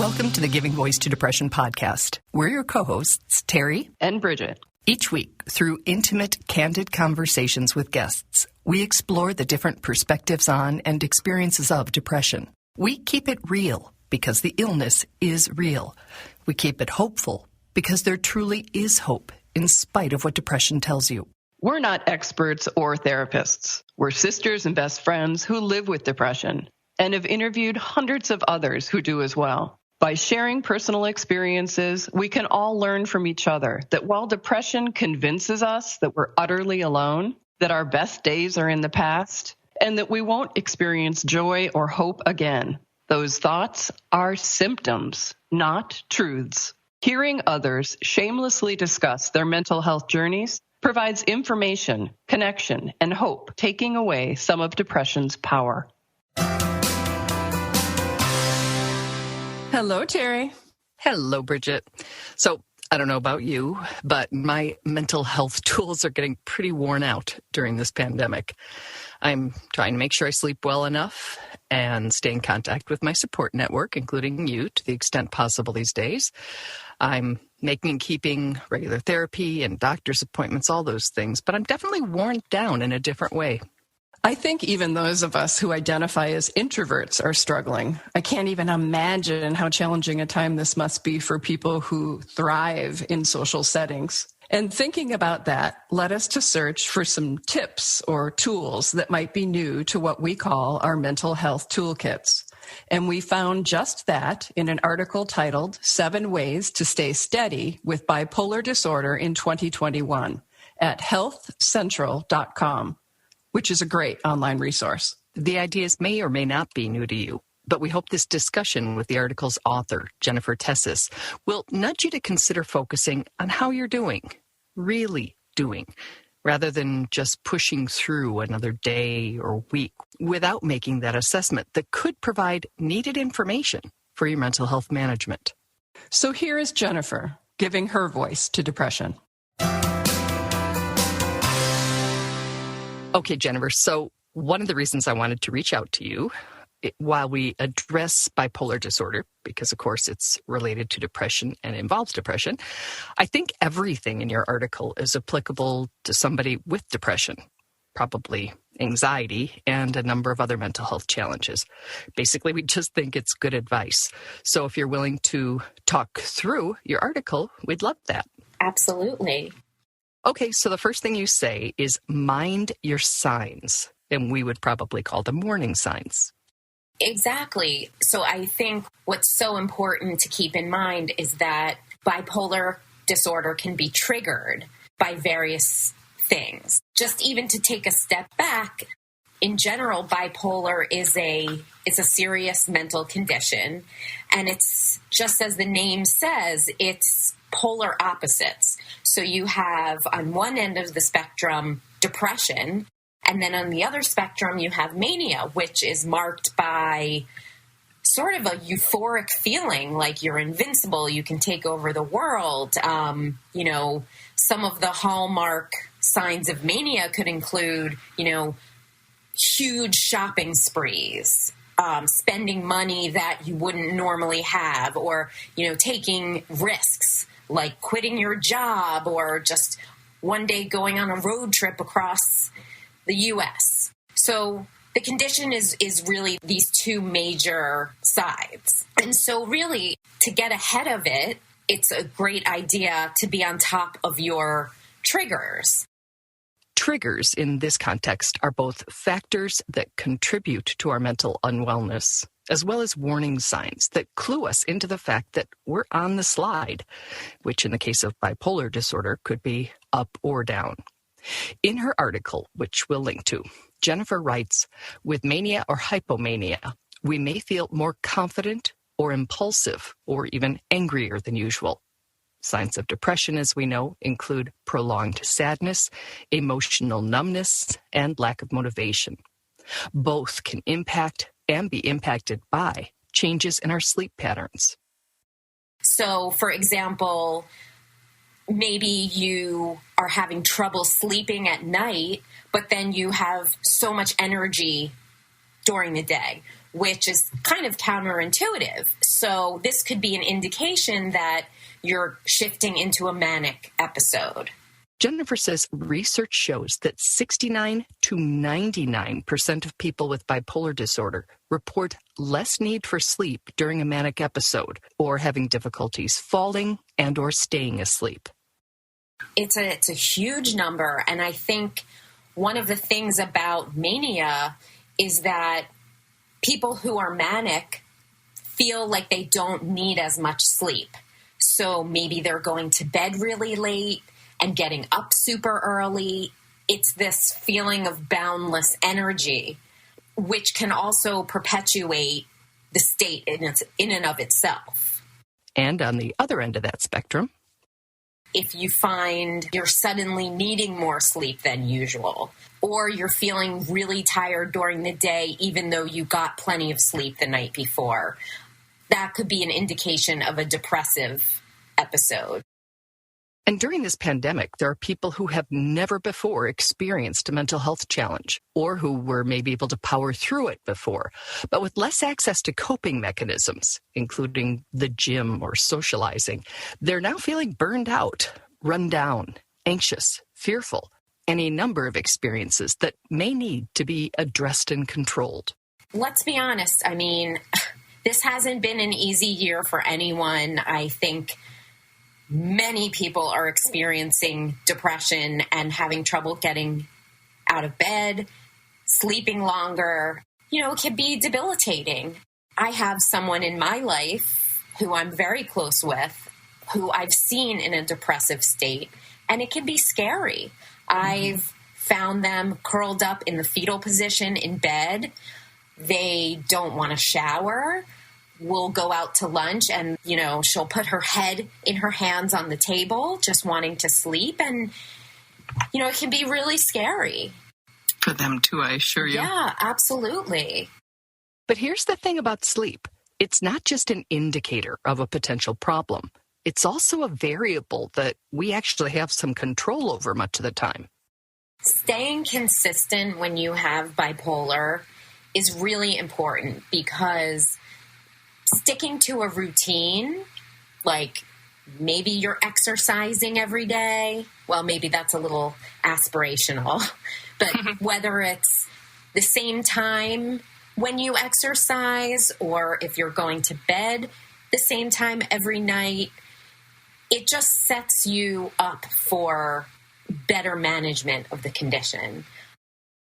Welcome to the Giving Voice to Depression podcast. We're your co-hosts, Terry and Bridget. Each week, through intimate, candid conversations with guests, we explore the different perspectives on and experiences of depression. We keep it real because the illness is real. We keep it hopeful because there truly is hope in spite of what depression tells you. We're not experts or therapists. We're sisters and best friends who live with depression and have interviewed hundreds of others who do as well. By sharing personal experiences, we can all learn from each other that while depression convinces us that we're utterly alone, that our best days are in the past, and that we won't experience joy or hope again, those thoughts are symptoms, not truths. Hearing others shamelessly discuss their mental health journeys provides information, connection, and hope, taking away some of depression's power. Hello, Terry. Hello, Bridget. So, I don't know about you, but my mental health tools are getting pretty worn out during this pandemic. I'm trying to make sure I sleep well enough and stay in contact with my support network, including you, to the extent possible these days. I'm making and keeping regular therapy and doctor's appointments, all those things, but I'm definitely worn down in a different way. I think even those of us who identify as introverts are struggling. I can't even imagine how challenging a time this must be for people who thrive in social settings. And thinking about that led us to search for some tips or tools that might be new to what we call our mental health toolkits. And we found just that in an article titled 7 Ways to Stay Steady with Bipolar Disorder in 2021 at healthcentral.com. which is a great online resource. The ideas may or may not be new to you, but we hope this discussion with the article's author, Jennifer Tzeses, will nudge you to consider focusing on how you're doing, really doing, rather than just pushing through another day or week without making that assessment that could provide needed information for your mental health management. So here is Jennifer giving her voice to depression. Okay, Jennifer, so one of the reasons I wanted to reach out to you, while we address bipolar disorder, because of course it's related to depression and involves depression, I think everything in your article is applicable to somebody with depression, probably anxiety, and a number of other mental health challenges. Basically, we just think it's good advice. So if you're willing to talk through your article, we'd love that. Absolutely. Okay, so the first thing you say is mind your signs, and we would probably call them warning signs. Exactly. So I think what's so important to keep in mind is that bipolar disorder can be triggered by various things. Just even to take a step back, in general, bipolar is a serious mental condition, and it's just as the name says, it's polar opposites. So you have on one end of the spectrum depression, and then on the other spectrum you have mania, which is marked by sort of a euphoric feeling like you're invincible, you can take over the world. Some of the hallmark signs of mania could include, huge shopping sprees, spending money that you wouldn't normally have, or, taking risks like quitting your job or just one day going on a road trip across the U.S. So the condition is really these two major sides. And so really, to get ahead of it, it's a great idea to be on top of your triggers. Triggers in this context are both factors that contribute to our mental unwellness, as well as warning signs that clue us into the fact that we're on the slide, which in the case of bipolar disorder could be up or down. In her article, which we'll link to, Jennifer writes, with mania or hypomania, we may feel more confident or impulsive or even angrier than usual. Signs of depression, as we know, include prolonged sadness, emotional numbness, and lack of motivation. Both can impact and be impacted by changes in our sleep patterns. So, for example, maybe you are having trouble sleeping at night, but then you have so much energy during the day, which is kind of counterintuitive. So this could be an indication that you're shifting into a manic episode. Jennifer says research shows that 69 to 99% of people with bipolar disorder report less need for sleep during a manic episode or having difficulties falling and or staying asleep. It's a huge number, and I think one of the things about mania is that people who are manic feel like they don't need as much sleep. So maybe they're going to bed really late and getting up super early. It's this feeling of boundless energy, which can also perpetuate the state in and of itself. And on the other end of that spectrum, if you find you're suddenly needing more sleep than usual, or you're feeling really tired during the day, even though you got plenty of sleep the night before, that could be an indication of a depressive episode. And during this pandemic, there are people who have never before experienced a mental health challenge, or who were maybe able to power through it before, but with less access to coping mechanisms, including the gym or socializing. They're now feeling burned out, run down, anxious, fearful, and a number of experiences that may need to be addressed and controlled. Let's be honest. I mean, this hasn't been an easy year for anyone. I think many people are experiencing depression and having trouble getting out of bed, sleeping longer. You know, it can be debilitating. I have someone in my life who I'm very close with, who I've seen in a depressive state, and it can be scary. I've found them curled up in the fetal position in bed. They don't want to shower. We'll go out to lunch and, you know, she'll put her head in her hands on the table, just wanting to sleep. And, you know, it can be really scary. For them too, I assure you. Yeah, absolutely. But here's the thing about sleep. It's not just an indicator of a potential problem. It's also a variable that we actually have some control over much of the time. Staying consistent when you have bipolar is really important, because sticking to a routine, like maybe you're exercising every day. Well, maybe that's a little aspirational, but whether it's the same time when you exercise, or if you're going to bed the same time every night, it just sets you up for better management of the condition.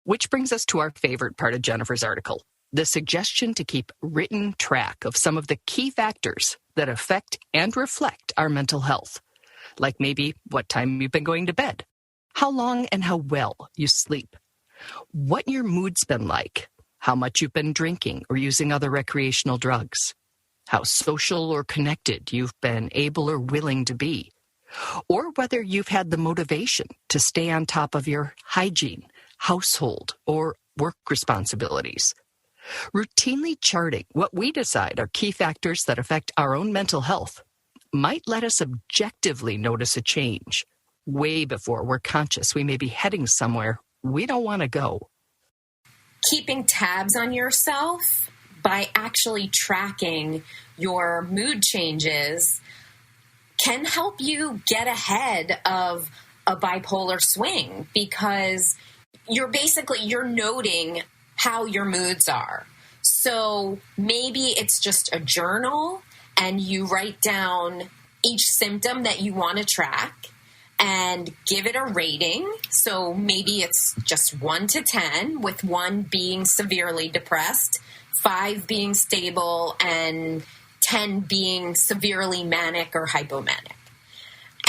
Which brings us to our favorite part of Jennifer's article, the suggestion to keep written track of some of the key factors that affect and reflect our mental health, like maybe what time you've been going to bed, how long and how well you sleep, what your mood's been like, how much you've been drinking or using other recreational drugs, how social or connected you've been able or willing to be, or whether you've had the motivation to stay on top of your hygiene, household, or work responsibilities. Routinely charting what we decide are key factors that affect our own mental health might let us objectively notice a change way before we're conscious we may be heading somewhere we don't want to go. Keeping tabs on yourself by actually tracking your mood changes can help you get ahead of a bipolar swing, because you're noting how your moods are. So maybe it's just a journal and you write down each symptom that you want to track and give it a rating. So maybe it's just 1 to 10, with 1 being severely depressed, 5 being stable, and 10 being severely manic or hypomanic.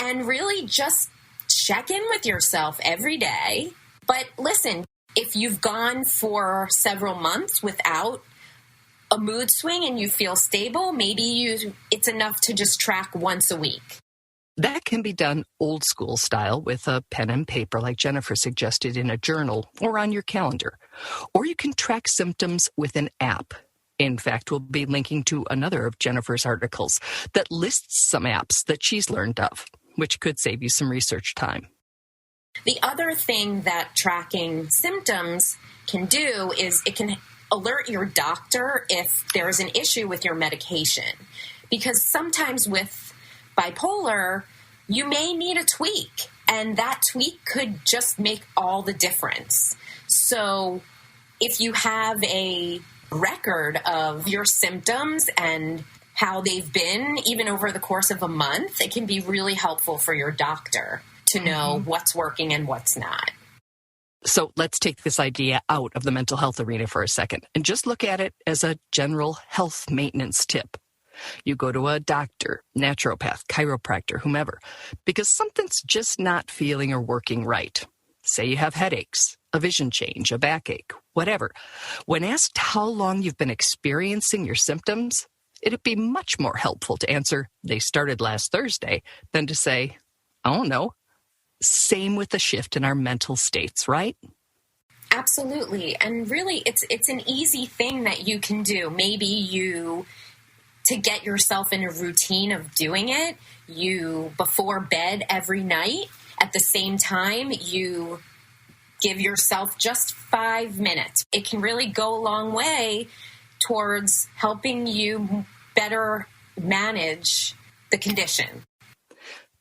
And really just check in with yourself every day. But listen, if you've gone for several months without a mood swing and you feel stable, maybe it's enough to just track once a week. That can be done old school style with a pen and paper like Jennifer suggested, in a journal or on your calendar. Or you can track symptoms with an app. In fact, we'll be linking to another of Jennifer's articles that lists some apps that she's learned of, which could save you some research time. The other thing that tracking symptoms can do is it can alert your doctor if there's an issue with your medication. Because sometimes with bipolar, you may need a tweak, and that tweak could just make all the difference. So if you have a record of your symptoms and how they've been, even over the course of a month, it can be really helpful for your doctor to know what's working and what's not. So let's take this idea out of the mental health arena for a second and just look at it as a general health maintenance tip. You go to a doctor, naturopath, chiropractor, whomever, because something's just not feeling or working right. Say you have headaches, a vision change, a backache, whatever. When asked how long you've been experiencing your symptoms, it'd be much more helpful to answer, they started last Thursday, than to say, I don't know. Same with the shift in our mental states, right? Absolutely. And really, it's an easy thing that you can do. Maybe to get yourself in a routine of doing it, you, before bed every night, at the same time, you give yourself just 5 minutes. It can really go a long way towards helping you better manage the condition.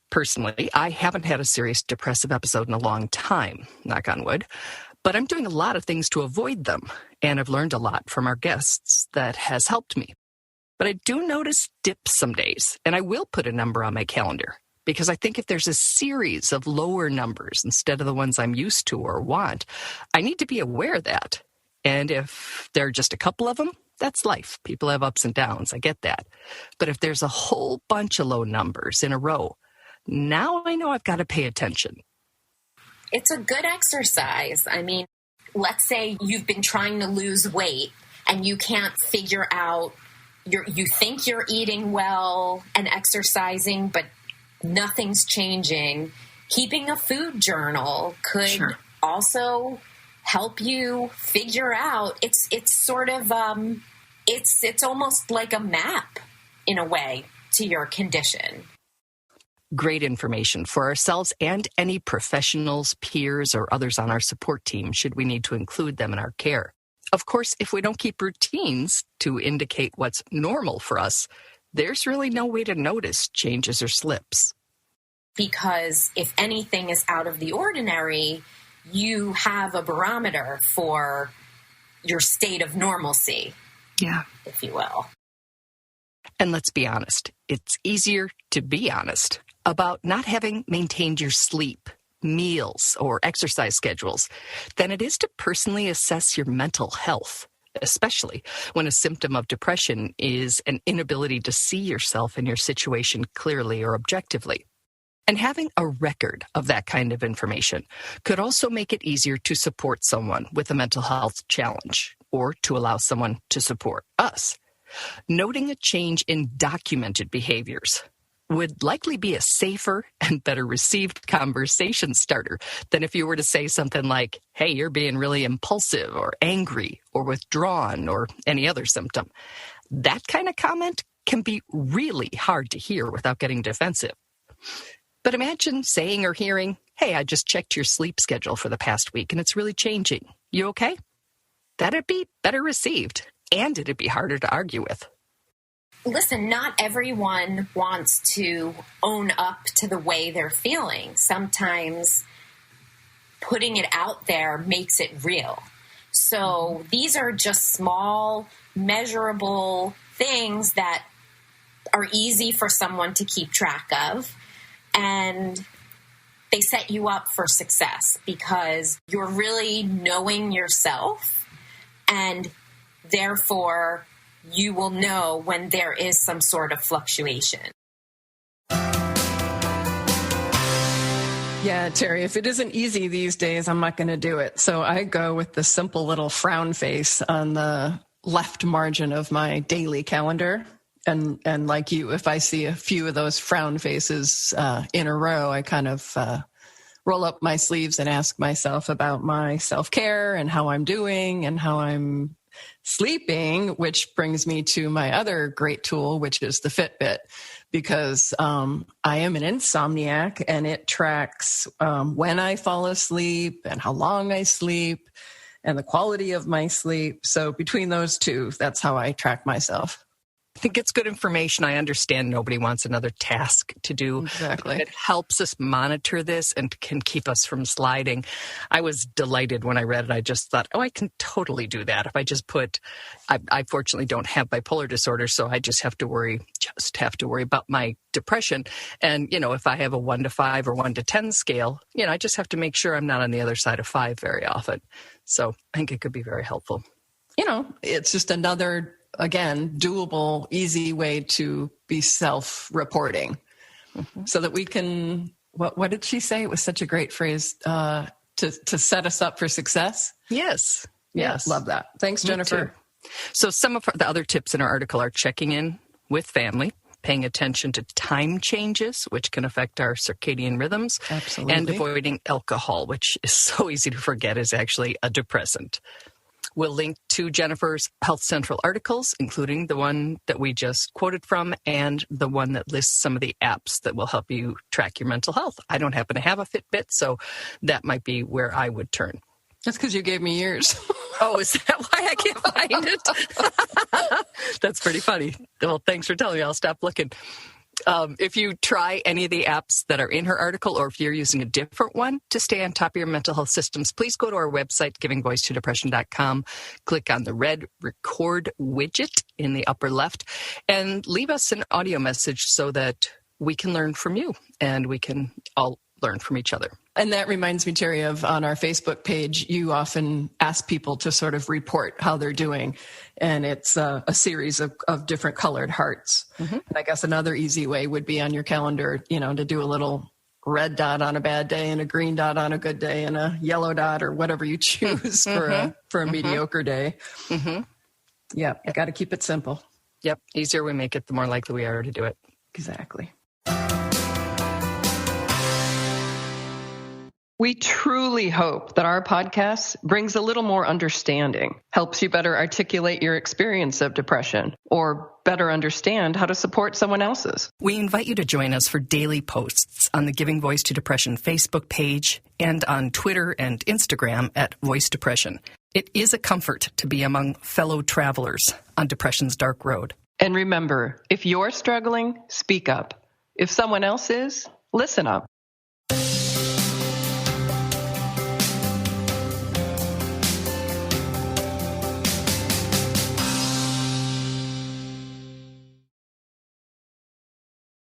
Personally, I haven't had a serious depressive episode in a long time, knock on wood, but I'm doing a lot of things to avoid them, and I've learned a lot from our guests that has helped me. But I do notice dips some days, and I will put a number on my calendar, because I think if there's a series of lower numbers instead of the ones I'm used to or want, I need to be aware of that. And if there are just a couple of them, that's life. People have ups and downs. I get that. But if there's a whole bunch of low numbers in a row, now I know I've got to pay attention. It's a good exercise. I mean, let's say you've been trying to lose weight and you can't figure out, you think you're eating well and exercising, but nothing's changing. Keeping a food journal could also help you figure out. It's sort of, it's almost like a map in a way to your condition. Great information for ourselves and any professionals, peers, or others on our support team, should we need to include them in our care. Of course, if we don't keep routines to indicate what's normal for us, there's really no way to notice changes or slips. Because if anything is out of the ordinary, you have a barometer for your state of normalcy, if you will. And let's be honest, it's easier to be honest about not having maintained your sleep, meals, or exercise schedules than it is to personally assess your mental health, especially when a symptom of depression is an inability to see yourself and your situation clearly or objectively. And having a record of that kind of information could also make it easier to support someone with a mental health challenge, or to allow someone to support us. Noting a change in documented behaviors would likely be a safer and better received conversation starter than if you were to say something like, hey, you're being really impulsive or angry or withdrawn or any other symptom. That kind of comment can be really hard to hear without getting defensive. But imagine saying or hearing, hey, I just checked your sleep schedule for the past week and it's really changing. You okay? That'd be better received, and it'd be harder to argue with. Listen, not everyone wants to own up to the way they're feeling. Sometimes putting it out there makes it real. So these are just small, measurable things that are easy for someone to keep track of. And they set you up for success because you're really knowing yourself, and therefore you will know when there is some sort of fluctuation. Yeah, Terry, if it isn't easy these days, I'm not going to do it. So I go with the simple little frown face on the left margin of my daily calendar. And like you, if I see a few of those frown faces in a row, I kind of roll up my sleeves and ask myself about my self-care and how I'm doing and how I'm sleeping, which brings me to my other great tool, which is the Fitbit, because I am an insomniac and it tracks when I fall asleep and how long I sleep. and the quality of my sleep. So between those two, that's how I track myself. I think it's good information. I understand nobody wants another task to do. Exactly. It helps us monitor this and can keep us from sliding. I was delighted when I read it. I just thought, I can totally do that. If I just I fortunately don't have bipolar disorder, so I just have to worry about my depression. And, if I have a 1 to 5 or 1 to 10 scale, I just have to make sure I'm not on the other side of 5 very often. So I think it could be very helpful. It's just another, again, doable, easy way to be self-reporting so that we can, what did she say? It was such a great phrase, to set us up for success. Yes. Love that. Thanks, Jennifer. So some of the other tips in our article are checking in with family, paying attention to time changes, which can affect our circadian rhythms. Absolutely. And avoiding alcohol, which is so easy to forget is actually a depressant. We'll link to Jennifer's Health Central articles, including the one that we just quoted from and the one that lists some of the apps that will help you track your mental health. I don't happen to have a Fitbit, so that might be where I would turn. That's because you gave me yours. Oh, is that why I can't find it? That's pretty funny. Well, thanks for telling me. I'll stop looking. If you try any of the apps that are in her article, or if you're using a different one to stay on top of your mental health systems, please go to our website, givingvoicetodepression.com, click on the red record widget in the upper left, and leave us an audio message so that we can learn from you and we can all learn from each other. And that reminds me, Terry, of on our Facebook page, you often ask people to sort of report how they're doing. And it's a series of different colored hearts. Mm-hmm. And I guess another easy way would be on your calendar, to do a little red dot on a bad day and a green dot on a good day and a yellow dot or whatever you choose for a mediocre day. Mm-hmm. Yeah, you got to keep it simple. Yep. Easier we make it, the more likely we are to do it. Exactly. We truly hope that our podcast brings a little more understanding, helps you better articulate your experience of depression, or better understand how to support someone else's. We invite you to join us for daily posts on the Giving Voice to Depression Facebook page and on Twitter and Instagram at Voice Depression. It is a comfort to be among fellow travelers on depression's dark road. And remember, if you're struggling, speak up. If someone else is, listen up.